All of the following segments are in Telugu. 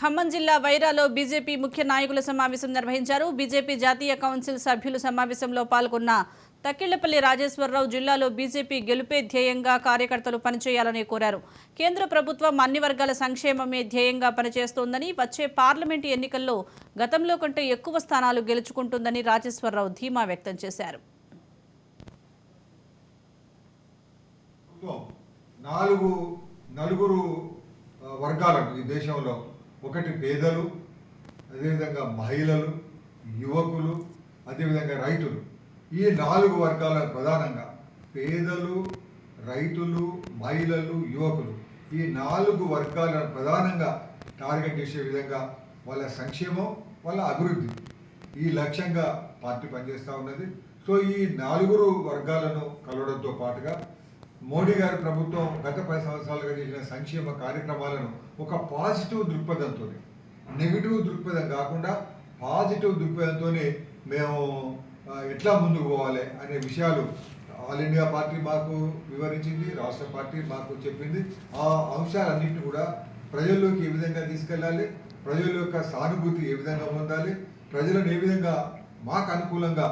ఖమ్మం జిల్లా వైరాలో బీజేపీ ముఖ్య నాయకుల సమావేశం నిర్వహించారు. బీజేపీ జాతీయ కౌన్సిల్ సభ్యులు సమావేశంలో పాల్గొన్న తక్కిళ్లపల్లి రాజేశ్వరరావు జిల్లాలో బీజేపీ గెలుపే ధ్యేయంగా కార్యకర్తలు పనిచేయాలని కోరారు. కేంద్ర ప్రభుత్వం అన్ని వర్గాల సంక్షేమమే ధ్యేయంగా పనిచేస్తోందని, వచ్చే పార్లమెంటు ఎన్నికల్లో గతంలో కంటే ఎక్కువ స్థానాలు గెలుచుకుంటుందని రాజేశ్వరరావు ధీమా వ్యక్తం చేశారు. నలుగురు వర్గాలకు ఈ దేశంలో ఒకటి పేదలు, అదేవిధంగా మహిళలు, యువకులు, అదేవిధంగా రైతులు. ఈ 4 వర్గాల ప్రధానంగా పేదలు, రైతులు, మహిళలు, యువకులు ఈ 4 వర్గాల ప్రధానంగా టార్గెట్ చేసే విధంగా వాళ్ళ సంక్షేమం, వాళ్ళ అభివృద్ధి ఈ లక్ష్యంగా పార్టీ పనిచేస్తూ ఉన్నది. సో ఈ 4 వర్గాలను కలవడంతో పాటుగా మోడీ గారి ప్రభుత్వం గత 10 సంవత్సరాలుగా చేసిన సంక్షేమ కార్యక్రమాలను ఒక పాజిటివ్ దృక్పథంతో, నెగిటివ్ దృక్పథం కాకుండా పాజిటివ్ దృక్పథంతోనే మేము ఎట్లా ముందుకు పోవాలి అనే విషయాలు ఆల్ ఇండియా పార్టీ మాకు వివరించింది, రాష్ట్ర పార్టీ మాకు చెప్పింది. ఆ అంశాలన్నింటినీ కూడా ప్రజల్లోకి ఏ విధంగా తీసుకెళ్ళాలి, ప్రజల యొక్క సానుభూతి ఏ విధంగా పొందాలి, ప్రజలను ఏ విధంగా మాకు అనుకూలంగా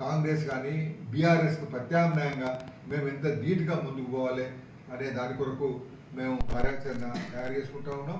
కాంగ్రెస్ కానీ బీఆర్ఎస్కు ప్రత్యామ్నాయంగా మేము ఎంత ధీటుగా ముందుకు పోవాలి అనే దాని కొరకు మేము కార్యాచరణ తయారు చేసుకుంటూ ఉన్నాం.